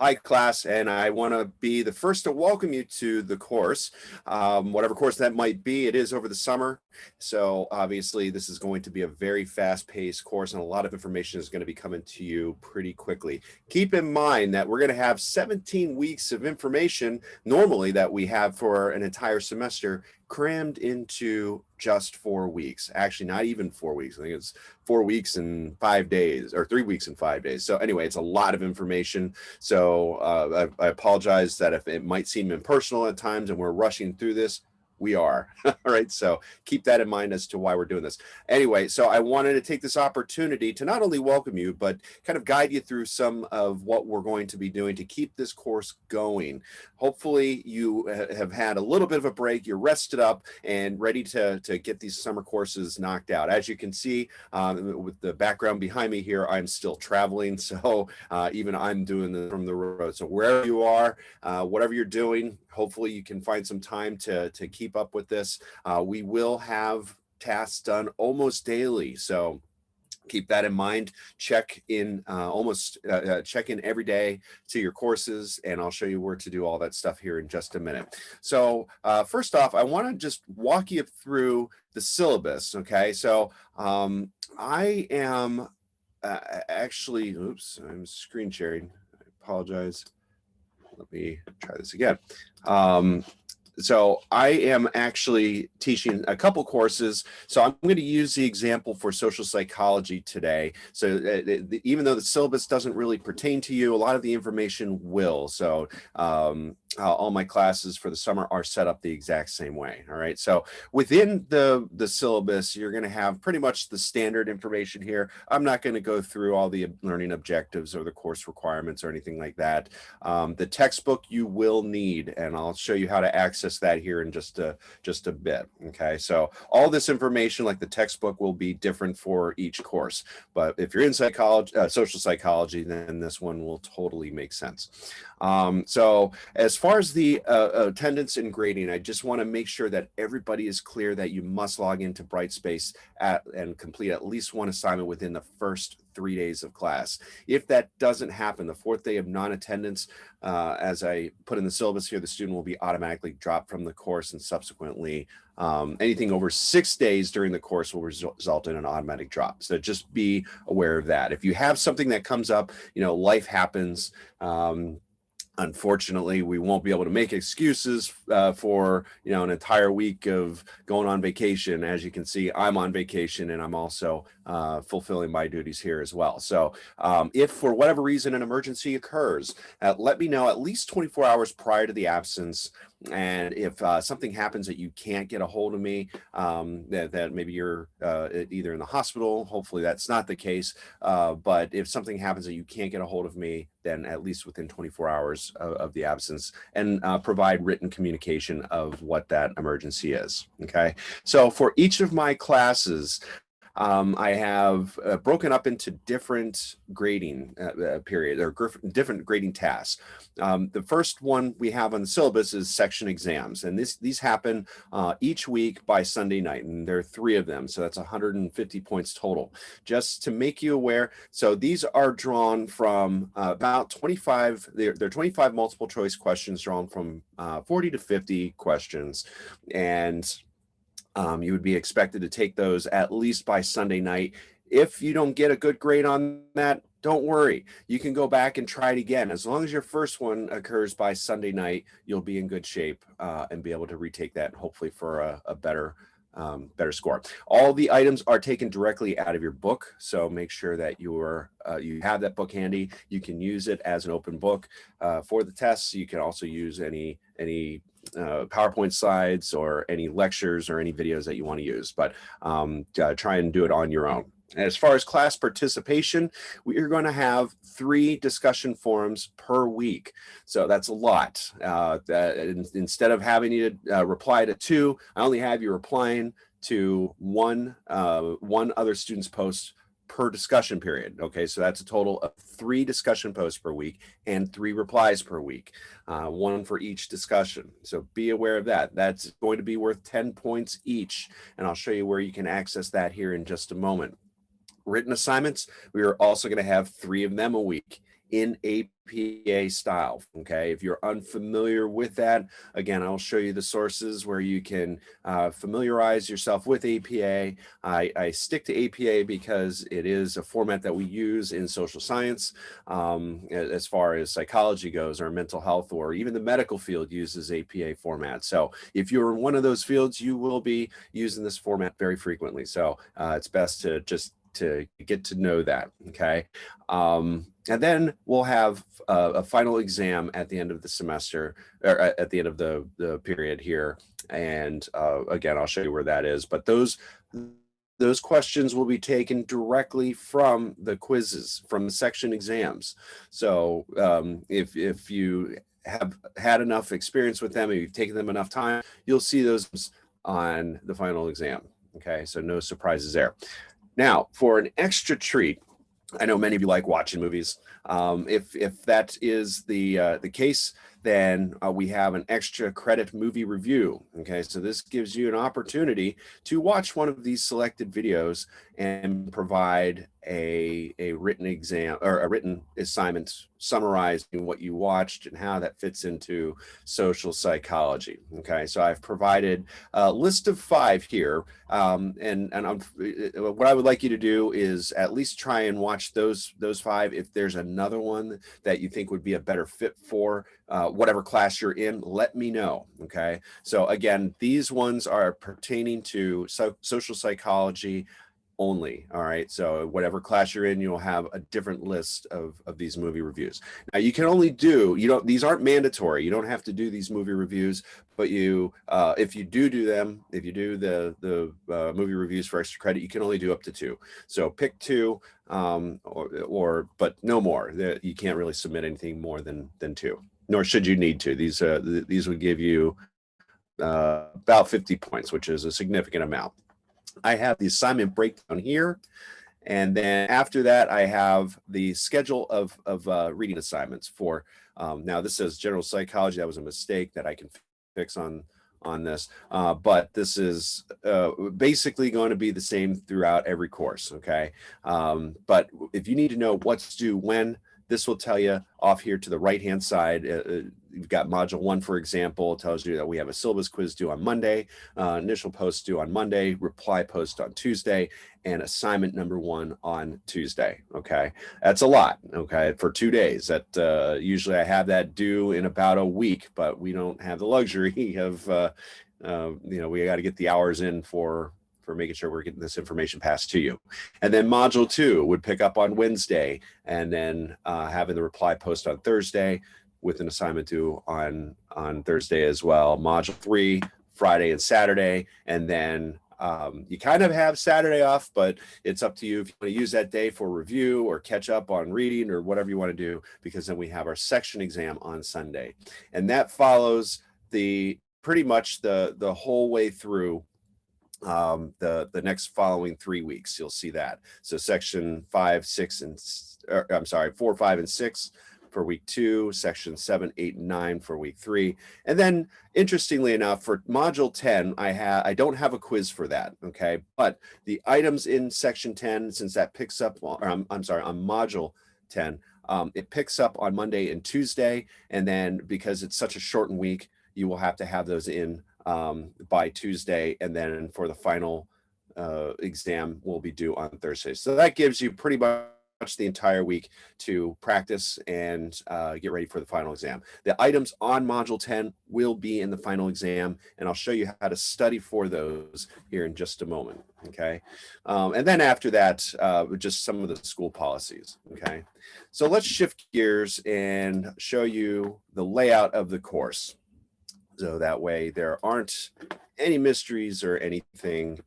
Hi, class, and I want to be the first to welcome you to the course, whatever course that might be. It is over the summer, so obviously this is going to be a very fast-paced course, and a lot of information is going to be coming to you pretty quickly. Keep in mind that we're going to have 17 weeks of information normally that we have for an entire semester crammed into just 4 weeks. Actually, not even 4 weeks. I think it's 4 weeks and 5 days, or 3 weeks and 5 days. So anyway, it's a lot of information. So I apologize that if it might seem impersonal at times and we're rushing through this, we are. All right. So keep that in mind as to why we're doing this. Anyway, so I wanted to take this opportunity to not only welcome you, but kind of guide you through some of what we're going to be doing to keep this course going. Hopefully you have had a little bit of a break, you're rested up and ready to get these summer courses knocked out. As you can see with the background behind me here, I'm still traveling. So even I'm doing this from the road. So wherever you are, whatever you're doing, hopefully you can find some time to keep up with this. We will have tasks done almost daily. So keep that in mind. Check in check in every day to your courses, and I'll show you where to do all that stuff here in just a minute. So first off, I want to just walk you through the syllabus. Okay, so I am actually, oops, I'm screen sharing. I apologize. Let me try this again. So I am actually teaching a couple courses. So I'm going to use the example for social psychology today. So even though the syllabus doesn't really pertain to you, a lot of the information will. So all my classes for the summer are set up the exact same way. All right. So within the syllabus, you're going to have pretty much the standard information here. I'm not going to go through all the learning objectives or the course requirements or anything like that. The textbook you will need, and I'll show you how to access that here in just a bit. Okay, so all this information, like the textbook, will be different for each course. But if you're in psychology, social psychology, then this one will totally make sense. So as far as the attendance and grading, I just want to make sure that everybody is clear that you must log into Brightspace and complete at least one assignment within the first 3 days of class. If that doesn't happen, the fourth day of non-attendance, as I put in the syllabus here, the student will be automatically dropped from the course, and subsequently anything over 6 days during the course will result in an automatic drop. So just be aware of that. If you have something that comes up, life happens. Unfortunately, we won't be able to make excuses for an entire week of going on vacation. As you can see, I'm on vacation and I'm also fulfilling my duties here as well. So if for whatever reason an emergency occurs, let me know at least 24 hours prior to the absence. And if something happens that you can't get a hold of me, that maybe you're either in the hospital, hopefully that's not the case, but if something happens that you can't get a hold of me, then at least within 24 hours of the absence, and provide written communication of what that emergency is. Okay, so for each of my classes, I have broken up into different grading periods, or different grading tasks. The first one we have on the syllabus is section exams, and these happen each week by Sunday night, and there are 3 of them, so that's 150 points total. Just to make you aware, so these are drawn from about 25, they're 25 multiple choice questions drawn from 40 to 50 questions, and you would be expected to take those at least by Sunday night. If you don't get a good grade on that, don't worry. You can go back and try it again. As long as your first one occurs by Sunday night, you'll be in good shape and be able to retake that, hopefully for a better score. All the items are taken directly out of your book, so make sure that you have that book handy. You can use it as an open book for the tests. You can also use any PowerPoint slides or any lectures or any videos that you want to use, but try and do it on your own. As far as class participation, we are going to have 3 discussion forums per week. So that's a lot. Instead of having you reply to 2, I only have you replying to one other student's post per discussion period. Okay, so that's a total of 3 discussion posts per week and 3 replies per week, 1 for each discussion. So be aware of that. That's going to be worth 10 points each, and I'll show you where you can access that here in just a moment. Written assignments, we are also going to have 3 of them a week. in APA style. Okay, if you're unfamiliar with that, again, I'll show you the sources where you can familiarize yourself with APA. I stick to APA because it is a format that we use in social science. As far as psychology goes, or mental health, or even the medical field uses APA format. So if you're in one of those fields, you will be using this format very frequently. So it's best to just to get to know that. Okay. And then we'll have a final exam at the end of the semester, or at the end of the period here. And again, I'll show you where that is. But those questions will be taken directly from the quizzes, from the section exams. So if you have had enough experience with them, and you've taken them enough time, you'll see those on the final exam. Okay, so no surprises there. Now, for an extra treat, I know many of you like watching movies. If that is the case, then we have an extra credit movie review. Okay, so this gives you an opportunity to watch one of these selected videos and provide a written exam, or a written assignment summarizing what you watched and how that fits into social psychology. Okay, so I've provided a list of 5 here, and what I would like you to do is at least try and watch those 5. If there's another one that you think would be a better fit for whatever class you're in, let me know. Okay, so again, these ones are pertaining to social psychology only. All right, so whatever class you're in, you'll have a different list of these movie reviews. Now, you can only do, these aren't mandatory, you don't have to do these movie reviews, but you if you do them, if you do the movie reviews for extra credit, you can only do up to 2. So pick 2, but no more. You can't really submit anything more than 2, nor should you need to. These would give you about 50 points, which is a significant amount. I have the assignment breakdown here. And then after that, I have the schedule of reading assignments for, now this says general psychology. That was a mistake that I can fix on this. But this is basically going to be the same throughout every course. Okay. But if you need to know what's due when, this will tell you off here to the right-hand side. You've got module 1, for example. It tells you that we have a syllabus quiz due on Monday, initial post due on Monday, reply post on Tuesday, and assignment number 1 on Tuesday. Okay, that's a lot. Okay, for 2 days. That usually I have that due in about a week, but we don't have the luxury of we got to get the hours in for making sure we're getting this information passed to you. And then module 2 would pick up on Wednesday, and then having the reply post on Thursday with an assignment due on Thursday as well. Module 3, Friday and Saturday. And then you kind of have Saturday off, but it's up to you if you want to use that day for review or catch up on reading or whatever you want to do, because then we have our section exam on Sunday. And that follows pretty much the whole way through the next following 3 weeks. You'll see that. So section 5, 6, and 4, 5, and 6 for week 2, section 7, 8, and 9 for week 3. And then interestingly enough, for module 10, I don't have a quiz for that. Okay, but the items in section 10, since that picks up on module 10, it picks up on Monday and Tuesday, and then because it's such a shortened week, you will have to have those in by Tuesday, and then for the final exam will be due on Thursday. So that gives you pretty much the entire week to practice and get ready for the final exam. The items on module 10 will be in the final exam, and I'll show you how to study for those here in just a moment. Okay, and then after that, just some of the school policies. Okay, so let's shift gears and show you the layout of the course. So that way there aren't any mysteries or anything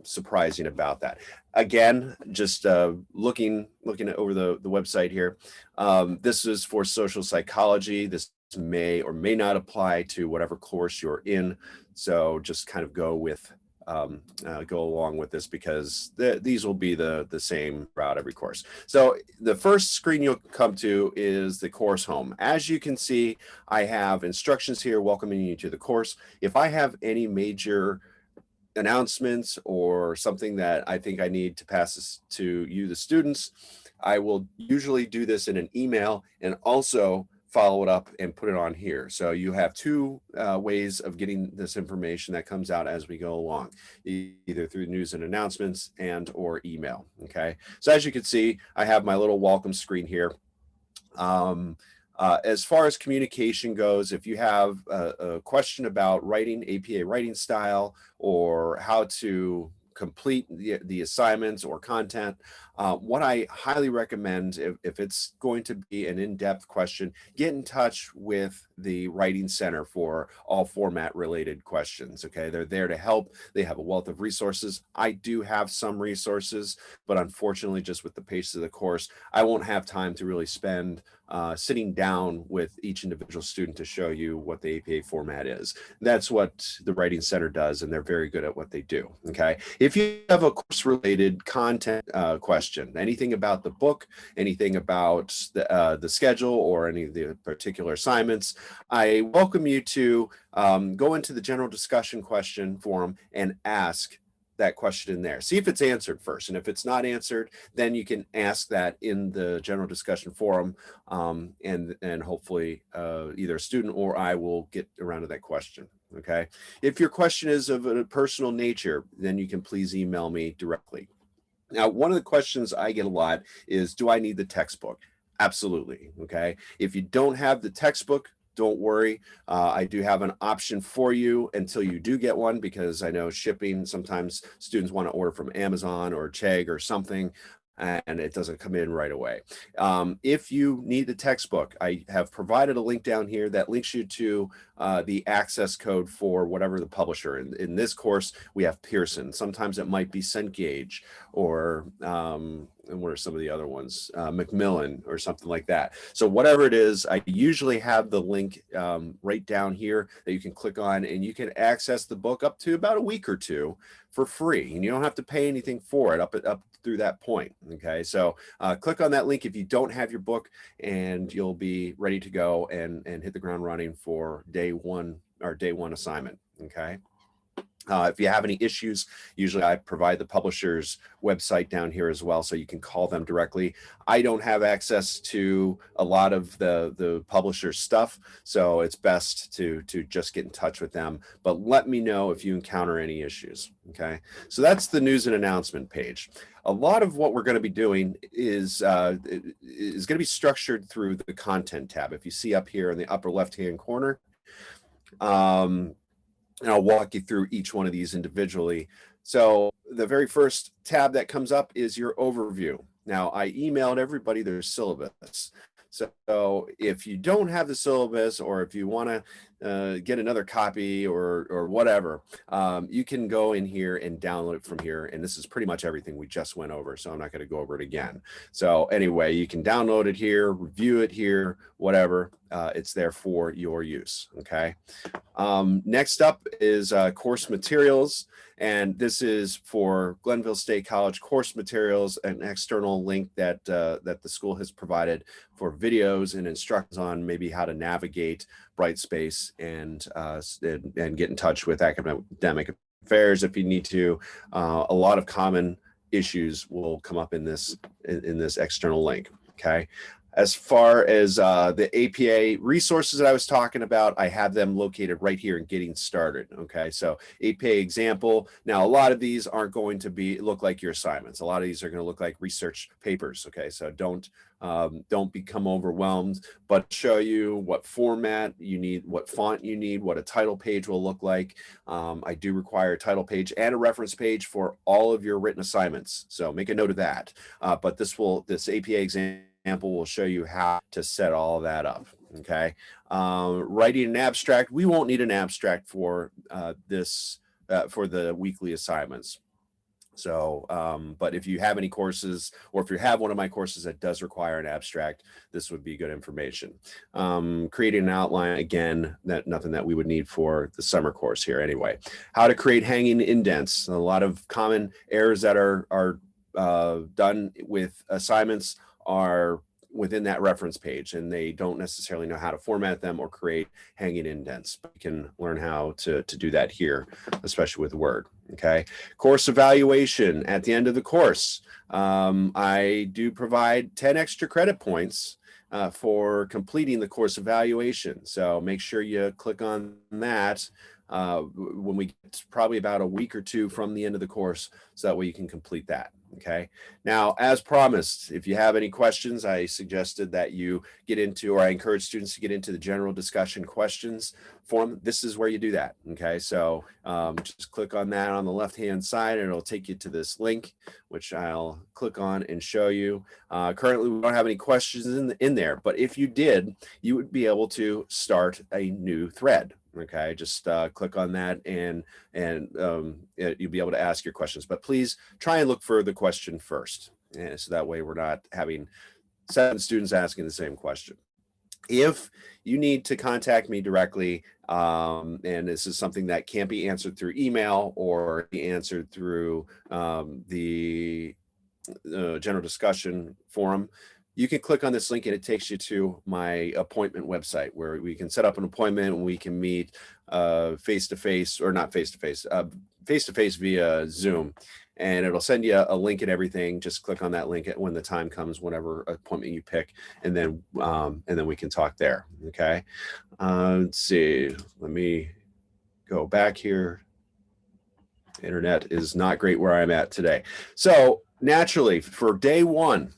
surprising about that. Again, just looking over the website here, this is for social psychology. This may or may not apply to whatever course you're in. So just kind of go along with this, because these will be the same throughout every course. So the first screen you'll come to is the course home. As you can see, I have instructions here welcoming you to the course. If I have any major announcements or something that I think I need to pass this to you, the students, I will usually do this in an email and also follow it up and put it on here. So you have two ways of getting this information that comes out as we go along, either through news and announcements and or email. Okay. So as you can see, I have my little welcome screen here. As far as communication goes, if you have a question about writing, APA writing style, or how to complete the assignments or content, what I highly recommend, if it's going to be an in-depth question, get in touch with the Writing Center for all format related questions. Okay, they're there to help. They have a wealth of resources. I do have some resources, but unfortunately, just with the pace of the course, I won't have time to really spend sitting down with each individual student to show you what the APA format is. That's what the Writing Center does, and they're very good at what they do. Okay, if you have a course related content question, anything about the book, anything about the schedule, or any of the particular assignments, I welcome you to go into the general discussion question forum and ask that question in there. See if it's answered first. And if it's not answered, then you can ask that in the general discussion forum. And hopefully either a student or I will get around to that question. Okay. If your question is of a personal nature, then you can please email me directly. Now, one of the questions I get a lot is, do I need the textbook? Absolutely. Okay. If you don't have the textbook, don't worry. I do have an option for you until you do get one, because I know shipping, sometimes students want to order from Amazon or Chegg or something, and it doesn't come in right away. If you need the textbook, I have provided a link down here that links you to the access code for whatever the publisher. In this course, we have Pearson. Sometimes it might be Cengage, or and what are some of the other ones? Macmillan or something like that. So whatever it is, I usually have the link right down here that you can click on, and you can access the book up to about a week or two for free, and you don't have to pay anything for it up through that point. Okay, so click on that link if you don't have your book, and you'll be ready to go and hit the ground running for day one assignment. Okay. If you have any issues, usually I provide the publisher's website down here as well, so you can call them directly. I don't have access to a lot of the publisher's stuff, so it's best to just get in touch with them. But let me know if you encounter any issues. Okay, so that's the news and announcement page. A lot of what we're going to be doing is going to be structured through the content tab. If you see up here in the upper left-hand corner, and I'll walk you through each one of these individually. So the very first tab that comes up is your overview. Now, I emailed everybody their syllabus. So if you don't have the syllabus, or if you want to get another copy or whatever, you can go in here and download it from here. And this is pretty much everything we just went over, so I'm not going to go over it again. So anyway, you can download it here, review it here, whatever. It's there for your use. Okay. Next up is course materials. And this is for Glenville State College course materials, an external link that the school has provided for videos and instructions on maybe how to navigate Brightspace and get in touch with academic affairs if you need to. A lot of common issues will come up in this external link. Okay. As far as the APA resources that I was talking about, I have them located right here in Getting Started. Okay, so APA example. Now, a lot of these aren't going to look like your assignments. A lot of these are going to look like research papers. Okay, so don't become overwhelmed, but show you what format you need, what font you need, what a title page will look like. I do require a title page and a reference page for all of your written assignments, so make a note of that. But this APA example will show you how to set all of that up. Okay, writing an abstract. We won't need an abstract for this for the weekly assignments. So, but if you have any courses, or if you have one of my courses that does require an abstract, this would be good information. Creating an outline, again, nothing that we would need for the summer course here anyway. How to create hanging indents. A lot of common errors that are done with assignments are within that reference page, and they don't necessarily know how to format them or create hanging indents, but you can learn how to do that here, especially with Word. Okay. Course evaluation at the end of the course. I do provide 10 extra credit points for completing the course evaluation. So make sure you click on that when we get probably about a week or two from the end of the course, so that way you can complete that. Okay. Now, as promised, if you have any questions, I suggested that you get into, or I encourage students to get into the general discussion questions form. This is where you do that. Okay. So just click on that on the left-hand side, and it'll take you to this link, which I'll click on and show you. Currently, we don't have any questions in there, but if you did, you would be able to start a new thread. Okay, just click on that, and you'll be able to ask your questions. But please try and look for the question first, so that way we're not having 7 students asking the same question. If you need to contact me directly, and this is something that can't be answered through email or be answered through the general discussion forum, you can click on this link and it takes you to my appointment website, where we can set up an appointment and we can meet face-to-face, or not face-to-face, face-to-face via Zoom. And it'll send you a link and everything. Just click on that link when the time comes, whatever appointment you pick, and then we can talk there. Okay. Let's see. Let me go back here. Internet is not great where I'm at today. So naturally, for day one,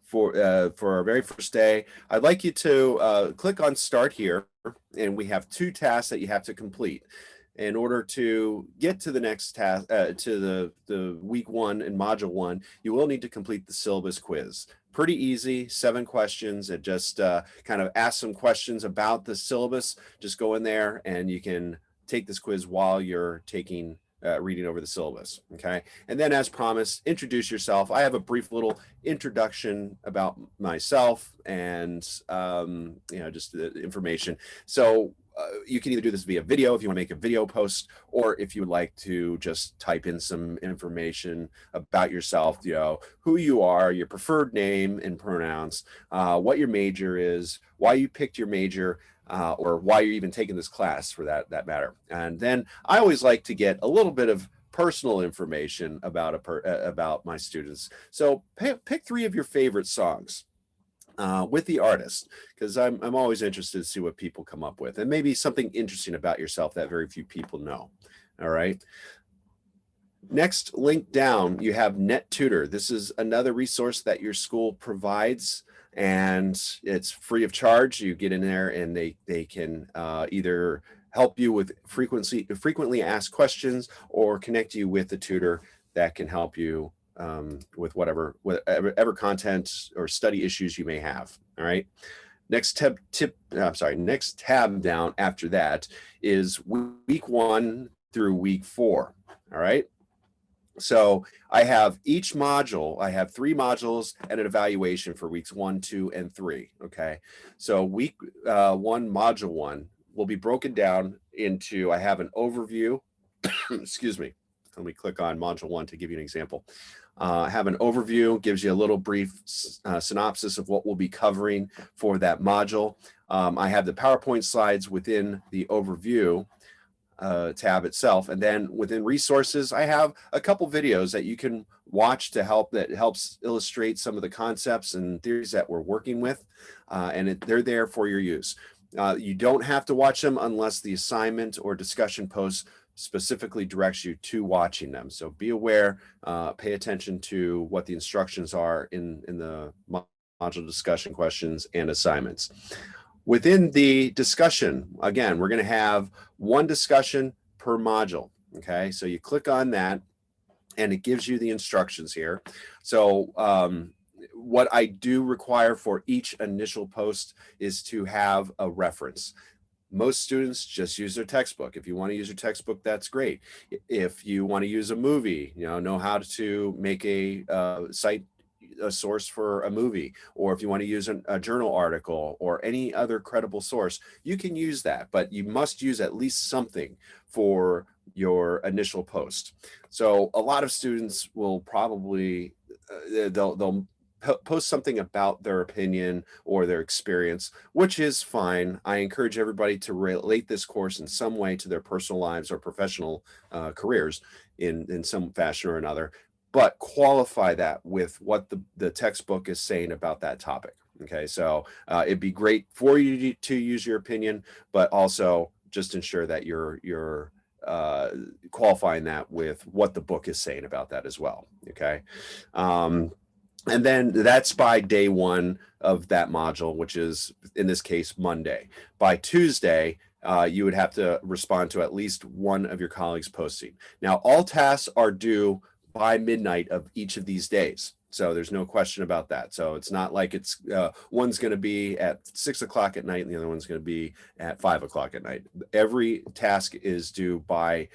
for our very first day, I'd like you to click on Start here, and we have 2 tasks that you have to complete. In order to get to the next task, to the week 1 and module 1, you will need to complete the syllabus quiz. Pretty easy, 7 questions. It just kind of asks some questions about the syllabus. Just go in there and you can take this quiz while you're taking reading over the syllabus. Okay. And then, as promised, introduce yourself. I have a brief little introduction about myself and, just the information. So you can either do this via video if you want to make a video post, or if you would like to just type in some information about yourself, who you are, your preferred name and pronouns, what your major is, why you picked your major, or why you're even taking this class, for that matter. And then I always like to get a little bit of personal information about my students. So pick 3 of your favorite songs with the artist, because I'm always interested to see what people come up with, and maybe something interesting about yourself that very few people know. All right. Next link down, you have NetTutor. This is another resource that your school provides, and it's free of charge. You get in there and they can either help you with frequently asked questions, or connect you with the tutor that can help you with whatever content or study issues you may have. All right. Next tab down after that is week 1 through week 4. All right. So I have each module, I have 3 modules and an evaluation for weeks 1, 2, and 3. Okay. So week 1, module 1 will be broken down into, I have an overview. Excuse me. Let me click on module 1 to give you an example. I have an overview, gives you a little brief synopsis of what we'll be covering for that module. I have the PowerPoint slides within the overview tab itself. And then within resources, I have a couple videos that you can watch that helps illustrate some of the concepts and theories that we're working with. And they're there for your use. You don't have to watch them unless the assignment or discussion post specifically directs you to watching them. So be aware, pay attention to what the instructions are in the module discussion questions and assignments. Within the discussion, again, we're going to have 1 discussion per module. Okay, so you click on that and it gives you the instructions here. So what I do require for each initial post is to have a reference. Most students just use their textbook. If you want to use your textbook, that's great. If you want to use a movie, know how to make cite a source for a movie, or if you want to use a journal article or any other credible source, you can use that, but you must use at least something for your initial post. So a lot of students will probably, they'll post something about their opinion or their experience, which is fine. I encourage everybody to relate this course in some way to their personal lives or professional careers in some fashion or another, but qualify that with what the textbook is saying about that topic. Okay, so it'd be great for you to use your opinion, but also just ensure that you're qualifying that with what the book is saying about that as well. Okay. And then that's by day one of that module, which is in this case, Monday. By Tuesday, you would have to respond to at least one of your colleagues' posting. Now, all tasks are due by midnight of each of these days. So there's no question about that. So it's not like it's one's going to be at 6 o'clock at night and the other one's going to be at 5 o'clock at night. Every task is due by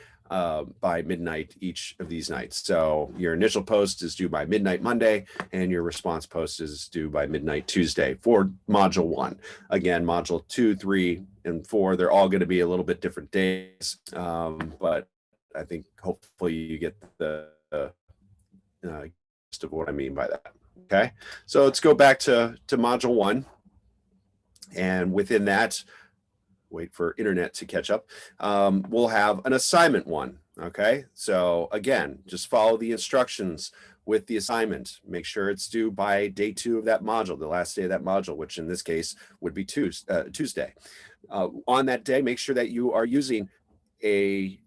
midnight each of these nights. So your initial post is due by midnight Monday, and your response post is due by midnight Tuesday for module 1. Again, module 2, 3, and 4, they're all going to be a little bit different days, but I think hopefully you get the gist of what I mean by that. Okay, so let's go back to module 1, and within that, wait for internet to catch up, we'll have an assignment 1. Okay, so again, just follow the instructions with the assignment. Make sure it's due by day 2 of that module, the last day of that module, which in this case would be Tuesday. On that day, make sure that you are using a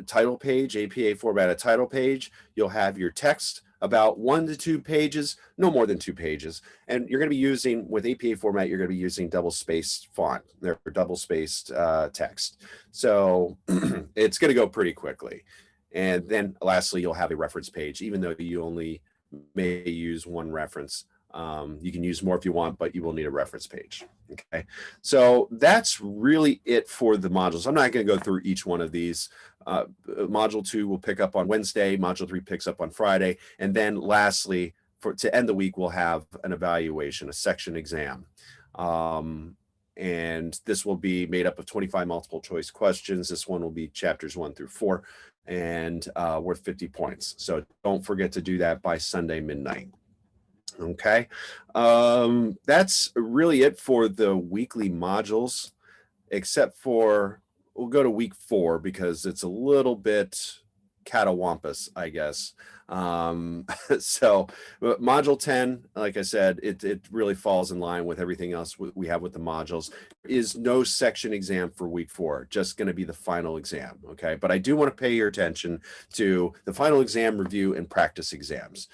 title page, APA formatted title page. You'll have your text about 1 to 2 pages, no more than 2 pages. And you're going to be using, with APA format, you're going to be using double-spaced font, or double-spaced text. So it's going to go pretty quickly. And then lastly, you'll have a reference page, even though you only may use one reference. You can use more if you want, but you will need a reference page. Okay, so that's really it for the modules. I'm not going to go through each one of these. Module 2 will pick up on Wednesday. Module 3 picks up on Friday. And then lastly, to end the week, we'll have an evaluation, a section exam. And this will be made up of 25 multiple choice questions. This one will be chapters 1 through 4 and worth 50 points. So don't forget to do that by Sunday midnight. Okay, that's really it for the weekly modules, except for we'll go to week 4 because it's a little bit catawampus, I guess. So module 10, like I said, it really falls in line with everything else we have with the modules. Is no section exam for week 4, just going to be the final exam. Okay, but I do want to pay your attention to the final exam review and practice exams.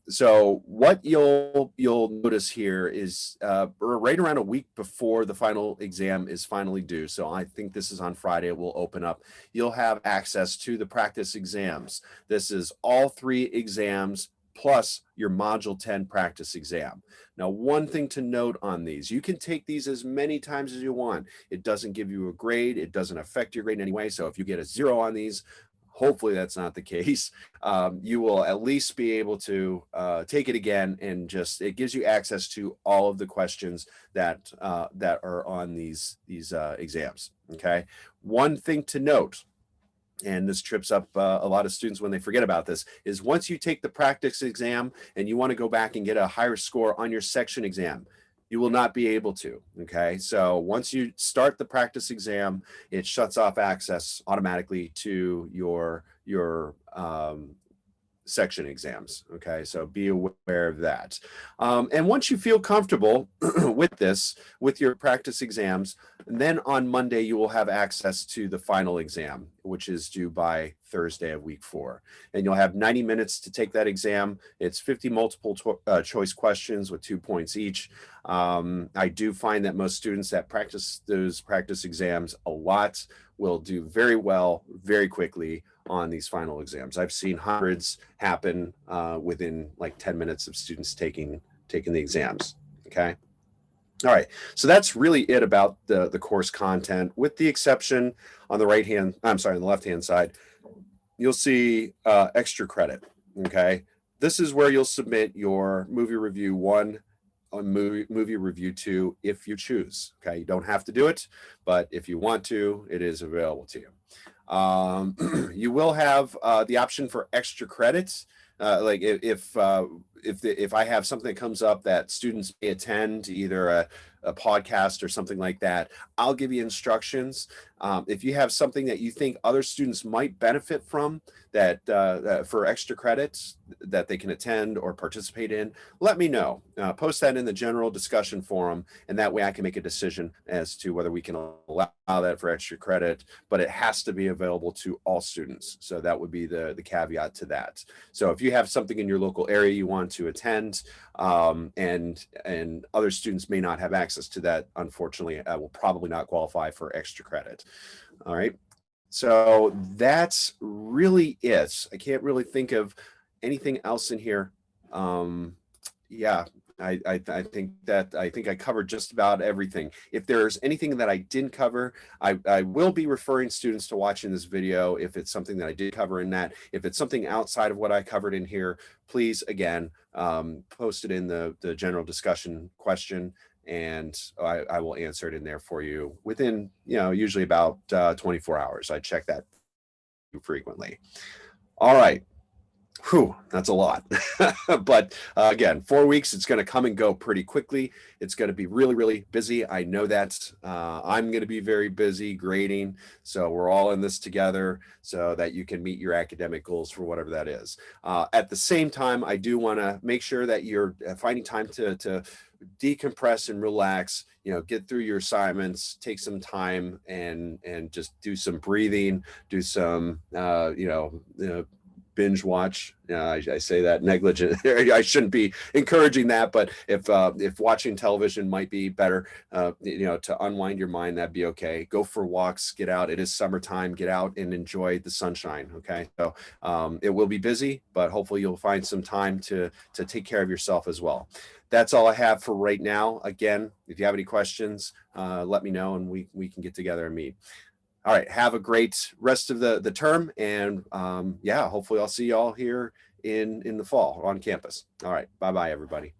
So what you'll notice here is right around a week before the final exam is finally due. So I think this is on Friday. It will open up. You'll have access to the practice exams. This is all 3 exams plus your module 10 practice exam. Now, one thing to note on these, you can take these as many times as you want. It doesn't give you a grade. It doesn't affect your grade in any way. So if you get a 0 on these, hopefully that's not the case. You will at least be able to take it again, and just it gives you access to all of the questions that are on these exams. Okay, one thing to note, and this trips up a lot of students when they forget about this, is once you take the practice exam and you want to go back and get a higher score on your section exam, you will not be able to. Okay, so once you start the practice exam, it shuts off access automatically to your section exams. Okay, so be aware of that. And once you feel comfortable with your practice exams, then on Monday you will have access to the final exam, which is due by Thursday of week 4. And you'll have 90 minutes to take that exam. It's 50 multiple choice questions with 2 points each. I do find that most students that practice those practice exams a lot will do very well, very quickly on these final exams. I've seen hundreds happen within like 10 minutes of students taking the exams. Okay. All right, so that's really it about the course content, with the exception on the on the left-hand side, you'll see extra credit. Okay, this is where you'll submit your movie review 1 on movie review 2 if you choose. Okay, you don't have to do it, but if you want to, it is available to you. You will have the option for extra credits. like if I have something that comes up that students may attend, either a podcast or something like that, I'll give you instructions. If you have something that you think other students might benefit from, that for extra credits that they can attend or participate in, let me know. Post that in the general discussion forum, and that way I can make a decision as to whether we can allow that for extra credit, but it has to be available to all students. So that would be the caveat to that. So if you have something in your local area you want to attend, and other students may not have access to that, unfortunately, will probably not qualify for extra credit. All right. So that's really it. I can't really think of anything else in here. Yeah, I think I covered just about everything. If there's anything that I didn't cover, I will be referring students to watching this video if it's something that I did cover in that. If it's something outside of what I covered in here, please, again, post it in the general discussion question, and I will answer it in there for you within, usually about 24 hours. I check that frequently. All right. Whew, that's a lot. But again, 4 weeks, it's going to come and go pretty quickly. It's going to be really, really busy. I know that. I'm going to be very busy grading. So we're all in this together so that you can meet your academic goals for whatever that is. At the same time, I do want to make sure that you're finding time to decompress and relax, get through your assignments, take some time and just do some breathing, do some, binge watch. I say that negligent. I shouldn't be encouraging that, but if watching television might be better, to unwind your mind, that'd be okay. Go for walks, get out. It is summertime. Get out and enjoy the sunshine. Okay, so it will be busy, but hopefully you'll find some time to take care of yourself as well. That's all I have for right now. Again, if you have any questions, let me know and we can get together and meet. All right. Have a great rest of the term. And yeah, hopefully I'll see you all here in the fall on campus. All right. Bye-bye, everybody.